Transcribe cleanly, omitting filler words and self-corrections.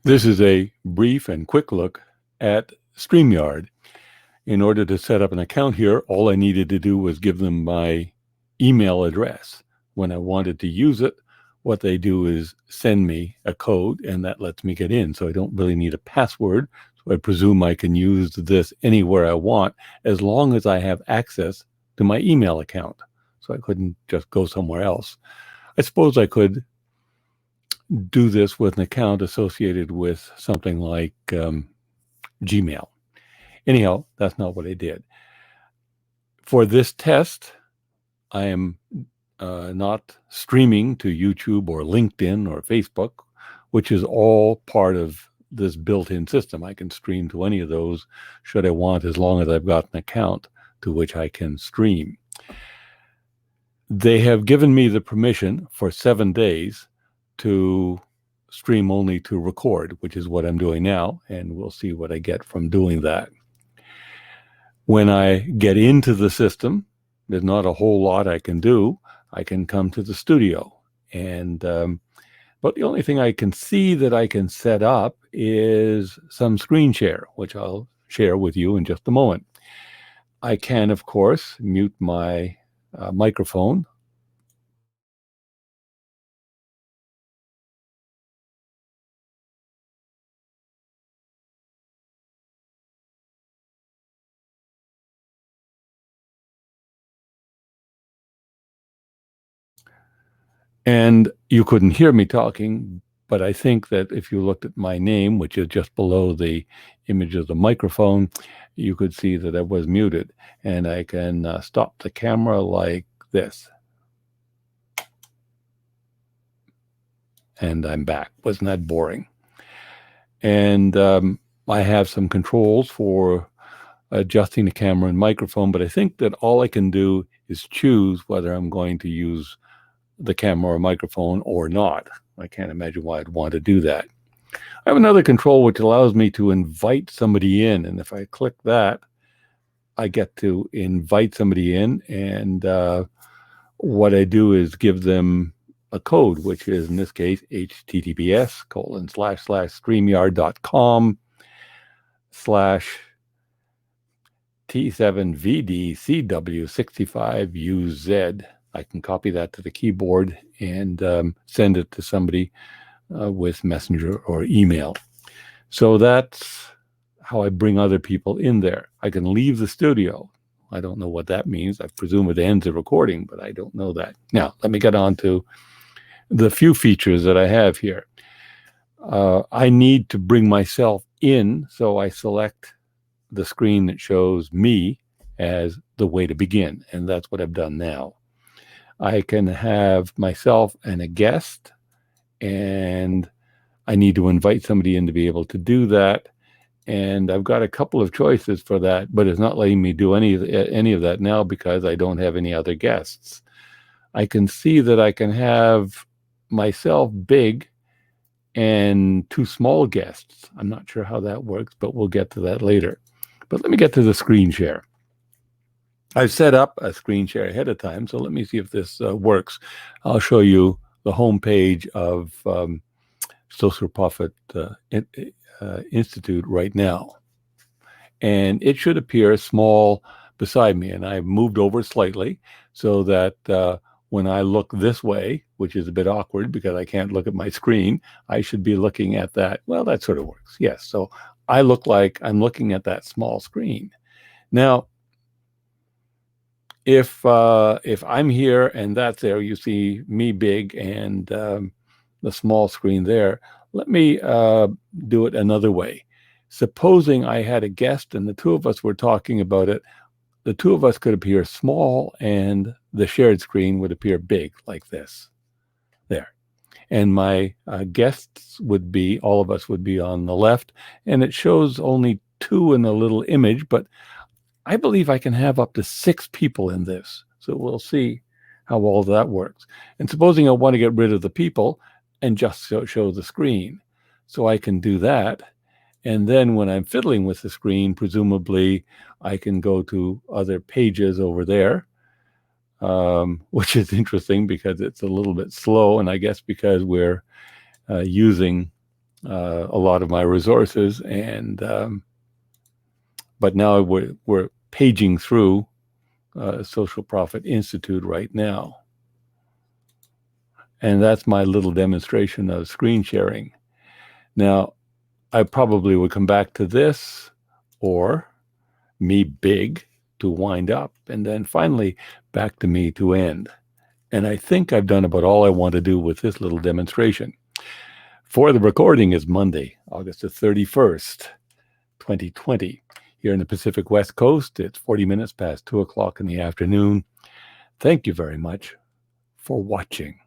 This is a brief and quick look at Streamyard. In order to set up an account here, all I needed to do was give them my email address. When I wanted to use it, what they do is send me a code, and that lets me get in. So I don't really need a password. So I presume I can use this anywhere I want as long as I have access to my email account. So I couldn't just go somewhere else. I suppose I could do this with an account associated with something like Gmail. Anyhow, that's not what I did. For this test, I am not streaming to YouTube or LinkedIn or Facebook, which is all part of this built-in system. I can stream to any of those should I want, as long as I've got an account to which I can stream. They have given me the permission for 7 days to stream only to record, which is what I'm doing now, and we'll see what I get from doing that. When I get into the system, there's not a whole lot I can do. I can come to the studio, and but the only thing I can see that I can set up is some screen share, which I'll share with you in just a moment. I can, of course, mute my microphone. And you couldn't hear me talking, but I think that if you looked at my name, which is just below the image of the microphone, you could see that I was muted. And I can stop the camera like this. And I'm back. Wasn't that boring? And I have some controls for adjusting the camera and microphone, but I think that all I can do is choose whether I'm going to use the camera or microphone or not. I can't imagine why I'd want to do that. I have another control which allows me to invite somebody in, and if I click that, I get to invite somebody in, and what I do is give them a code, which is in this case https://streamyard.com/T7VDCW65UZ. I can copy that to the keyboard and send it to somebody with Messenger or email. So that's how I bring other people in there. I can leave the studio. I don't know what that means. I presume it ends the recording, but I don't know that. Now, let me get on to the few features that I have here. I need to bring myself in, so I select the screen that shows me as the way to begin, and that's what I've done now. I can have myself and a guest, and I need to invite somebody in to be able to do that. And I've got a couple of choices for that, but it's not letting me do any of that now because I don't have any other guests. I can see that I can have myself big and 2 small guests. I'm not sure how that works, but we'll get to that later. But let me get to the screen share. I've set up a screen share ahead of time, so let me see if this works. I'll show you the home page of Social Profit Institute right now. And it should appear small beside me, and I've moved over slightly so that when I look this way, which is a bit awkward because I can't look at my screen, I should be looking at that. Well, that sort of works, yes. So I look like I'm looking at that small screen. Now, if I'm here and that's there, you see me big and the small screen there. Let me do it another way. Supposing I had a guest and the two of us were talking about it, the two of us could appear small and the shared screen would appear big like this. There. And my guests would be, all of us would be on the left, and it shows only 2 in the little image, but I believe I can have up to 6 people in this. So we'll see how all that works. And supposing I want to get rid of the people and just show the screen. So I can do that. And then when I'm fiddling with the screen, presumably I can go to other pages over there, which is interesting because it's a little bit slow. And I guess because we're using a lot of my resources, and but now we're paging through Social Profit Institute right now. And that's my little demonstration of screen sharing. Now, I probably would come back to this, or me big to wind up, and then finally back to me to end. And I think I've done about all I want to do with this little demonstration. For the recording is Monday, August the 31st, 2020. Here in the Pacific West Coast, it's 40 minutes past 2 o'clock in the afternoon. Thank you very much for watching.